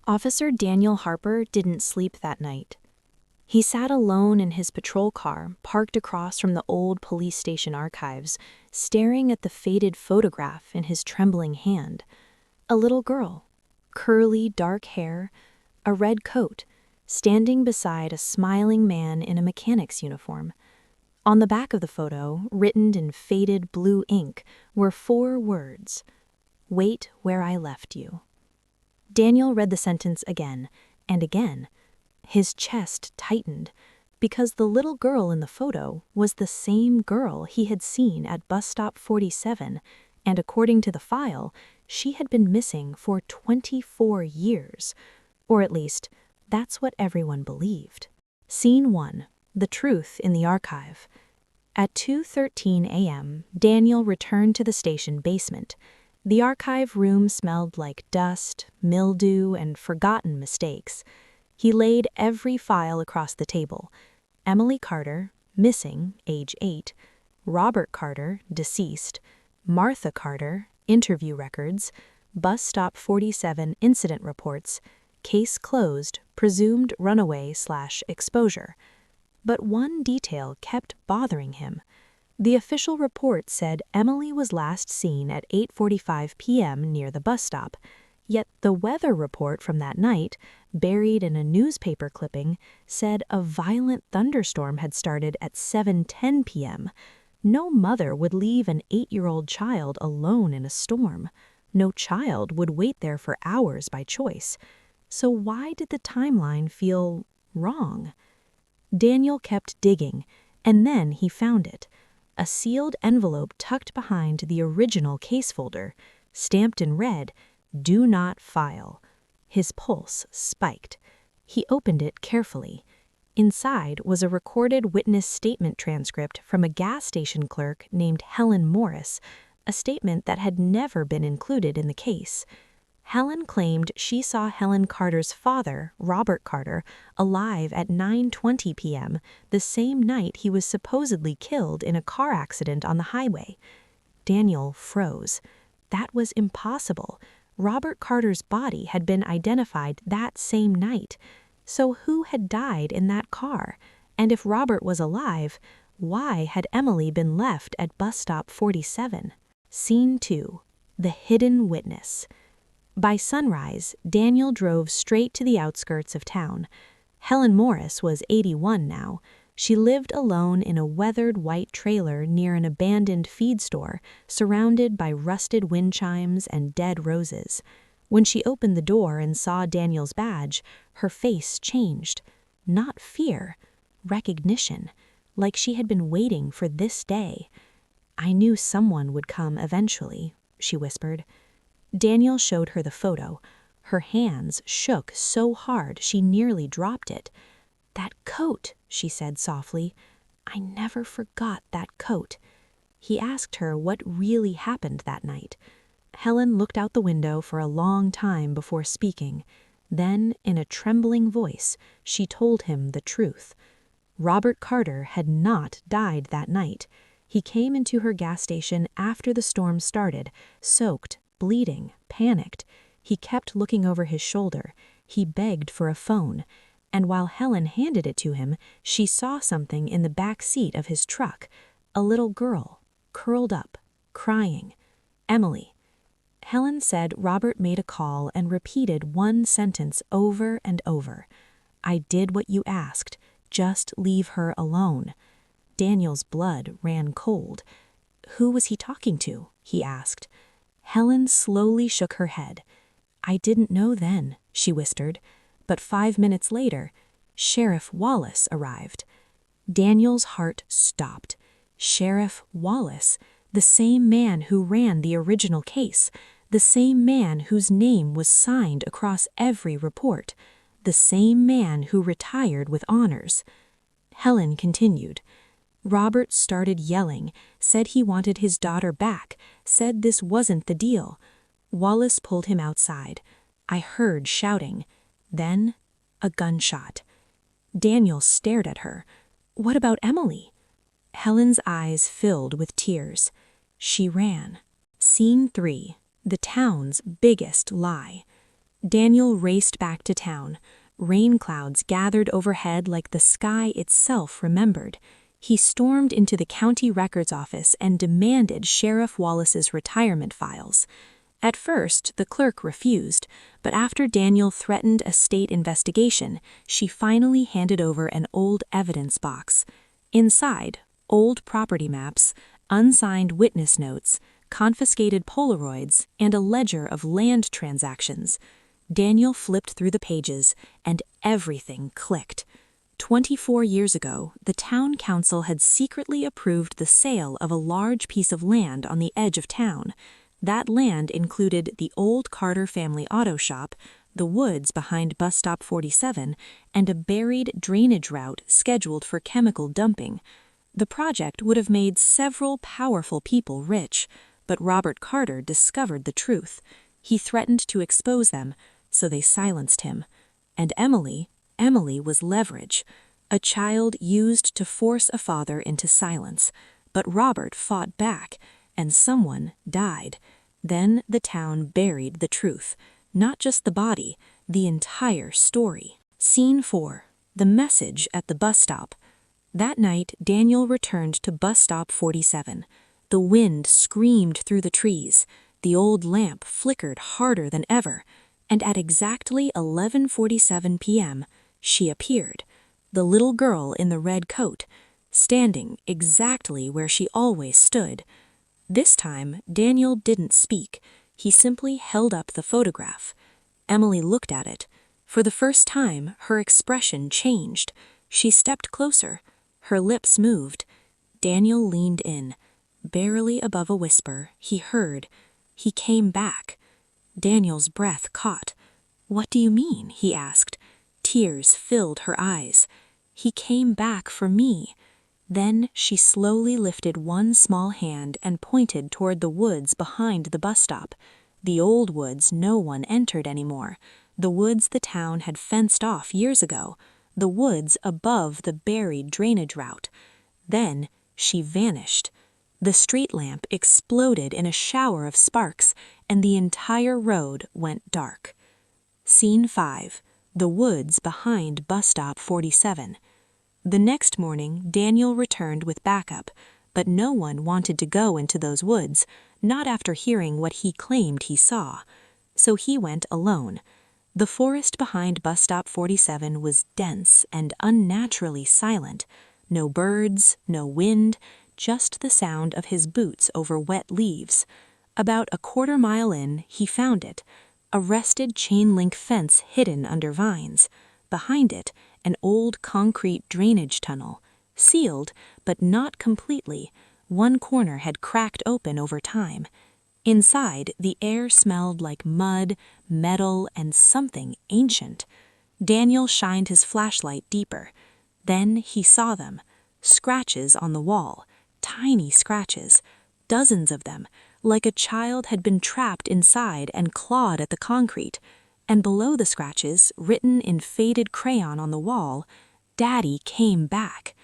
Officer Daniel Harper didn't sleep that night. He sat alone in his patrol car, parked across from the old police station archives, staring at the faded photograph in his trembling hand. A little girl, curly dark hair, a red coat, standing beside a smiling man in a mechanic's uniform. On the back of the photo, written in faded blue ink, were 4 words: "Wait where I left you." Daniel read the sentence again and again. His chest tightened, because the little girl in the photo was the same girl he had seen at bus stop 47, and according to the file, she had been missing for 24 years. Or at least, that's what everyone believed. Scene 1. The truth in the archive. At 2:13 a.m., Daniel returned to the station basement. The archive room smelled like dust, mildew, and forgotten mistakes. He laid every file across the table. Emily Carter, missing, age 8. Robert Carter, deceased. Martha Carter, interview records. Bus stop 47 incident reports. Case closed, presumed runaway/exposure. But one detail kept bothering him. The official report said Emily was last seen at 8:45 p.m. near the bus stop. Yet the weather report from that night, buried in a newspaper clipping, said a violent thunderstorm had started at 7:10 p.m. No mother would leave an 8-year-old child alone in a storm. No child would wait there for hours by choice. So why did the timeline feel wrong? Daniel kept digging, and then he found it. A sealed envelope tucked behind the original case folder, stamped in red, "Do not file." His pulse spiked. He opened it carefully. Inside was a recorded witness statement transcript from a gas station clerk named Helen Morris, a statement that had never been included in the case. Helen claimed she saw Helen Carter's father, Robert Carter, alive at 9:20 p.m., the same night he was supposedly killed in a car accident on the highway. Daniel froze. That was impossible. Robert Carter's body had been identified that same night. So who had died in that car? And if Robert was alive, why had Emily been left at bus stop 47? Scene 2. The hidden witness. By sunrise, Daniel drove straight to the outskirts of town. Helen Morris was 81 now. She lived alone in a weathered white trailer near an abandoned feed store, surrounded by rusted wind chimes and dead roses. When she opened the door and saw Daniel's badge, her face changed. Not fear, recognition, like she had been waiting for this day. "I knew someone would come eventually," she whispered. Daniel showed her the photo. Her hands shook so hard she nearly dropped it. "That coat," she said softly. "I never forgot that coat." He asked her what really happened that night. Helen looked out the window for a long time before speaking. Then, in a trembling voice, she told him the truth. Robert Carter had not died that night. He came into her gas station after the storm started, soaked, bleeding, panicked. He kept looking over his shoulder. He begged for a phone. And while Helen handed it to him, she saw something in the back seat of his truck. A little girl, curled up, crying. Emily. Helen said Robert made a call and repeated one sentence over and over. "I did what you asked. Just leave her alone." Daniel's blood ran cold. "Who was he talking to?" he asked. Helen slowly shook her head. "I didn't know then," she whispered. But 5 minutes later, Sheriff Wallace arrived. Daniel's heart stopped. Sheriff Wallace, the same man who ran the original case, the same man whose name was signed across every report, the same man who retired with honors. Helen continued. "Robert started yelling, said he wanted his daughter back, said this wasn't the deal. Wallace pulled him outside. I heard shouting. Then, a gunshot." Daniel stared at her. "What about Emily?" Helen's eyes filled with tears. She ran. Scene 3. The town's biggest lie. Daniel raced back to town. Rain clouds gathered overhead like the sky itself remembered. He stormed into the county records office and demanded Sheriff Wallace's retirement files. At first, the clerk refused, but after Daniel threatened a state investigation, she finally handed over an old evidence box. Inside, old property maps, unsigned witness notes, confiscated Polaroids, and a ledger of land transactions. Daniel flipped through the pages, and everything clicked. 24 years ago, the town council had secretly approved the sale of a large piece of land on the edge of town. That land included the old Carter family auto shop, the woods behind Bus Stop 47, and a buried drainage route scheduled for chemical dumping. The project would have made several powerful people rich, but Robert Carter discovered the truth. He threatened to expose them, so they silenced him. And Emily was leverage, a child used to force a father into silence. But Robert fought back, and someone died. Then the town buried the truth, not just the body, the entire story. Scene 4. The message at the bus stop. That night, Daniel returned to Bus Stop 47. The wind screamed through the trees. The old lamp flickered harder than ever. And at exactly 11:47 p.m., she appeared. The little girl in the red coat, standing exactly where she always stood. This time, Daniel didn't speak. He simply held up the photograph. Emily looked at it. For the first time, her expression changed. She stepped closer. Her lips moved. Daniel leaned in. Barely above a whisper, he heard. He came back. Daniel's breath caught. "What do you mean?" he asked. Tears filled her eyes. "He came back for me." Then she slowly lifted one small hand and pointed toward the woods behind the bus stop. The old woods no one entered anymore. The woods the town had fenced off years ago. The woods above the buried drainage route. Then she vanished. The street lamp exploded in a shower of sparks, and the entire road went dark. Scene 5. The woods behind Bus Stop 47. The next morning, Daniel returned with backup, but no one wanted to go into those woods, not after hearing what he claimed he saw. So he went alone. The forest behind Bus Stop 47 was dense and unnaturally silent. No birds, no wind, just the sound of his boots over wet leaves. About a quarter-mile in, he found it, a rusted chain-link fence hidden under vines. Behind it, an old concrete drainage tunnel, sealed, but not completely. One corner had cracked open over time. Inside, the air smelled like mud, metal, and something ancient. Daniel shined his flashlight deeper. Then he saw them. Scratches on the wall. Tiny scratches. Dozens of them, like a child had been trapped inside and clawed at the concrete. And below the scratches, written in faded crayon on the wall, "Daddy came back."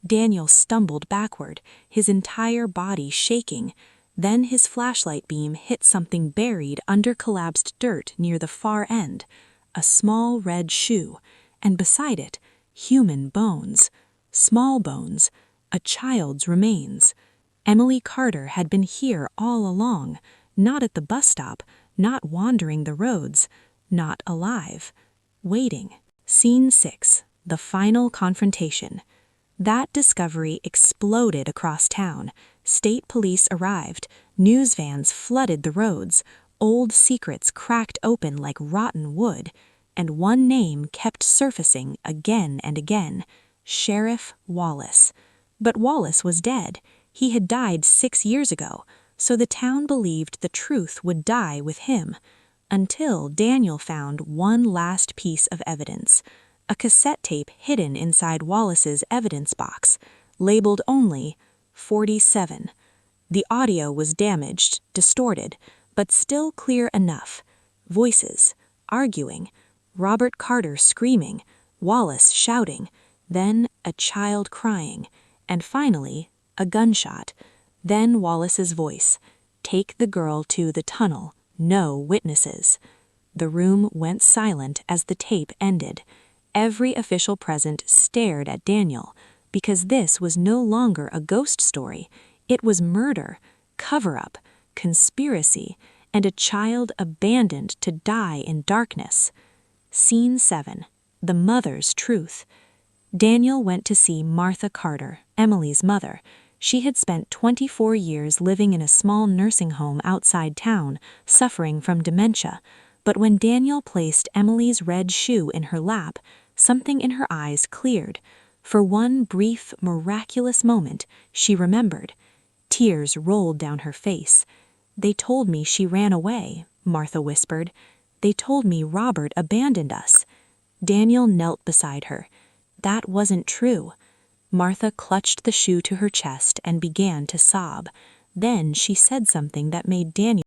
Daniel stumbled backward, his entire body shaking. Then his flashlight beam hit something buried under collapsed dirt near the far end, a small red shoe, and beside it, human bones. Small bones, a child's remains. Emily Carter had been here all along, not at the bus stop, not wandering the roads, not alive. Waiting. Scene 6. The final confrontation. That discovery exploded across town. State police arrived. News vans flooded the roads. Old secrets cracked open like rotten wood. And one name kept surfacing again and again. Sheriff Wallace. But Wallace was dead. He had died 6 years ago, so the town believed the truth would die with him. Until Daniel found one last piece of evidence. A cassette tape hidden inside Wallace's evidence box, labeled only 47. The audio was damaged, distorted, but still clear enough. Voices, arguing, Robert Carter screaming, Wallace shouting, then a child crying, and finally, a gunshot. Then Wallace's voice, "Take the girl to the tunnel, no witnesses." The room went silent as the tape ended. Every official present stared at Daniel, because this was no longer a ghost story. It was murder, cover-up, conspiracy, and a child abandoned to die in darkness. Scene 7. The Mother's Truth. Daniel went to see Martha Carter, Emily's mother. She had spent 24 years living in a small nursing home outside town, suffering from dementia. But when Daniel placed Emily's red shoe in her lap, something in her eyes cleared. For one brief, miraculous moment, she remembered. Tears rolled down her face. "They told me she ran away," Martha whispered. "They told me Robert abandoned us." Daniel knelt beside her. That wasn't true. Martha clutched the shoe to her chest and began to sob. Then she said something that made Daniel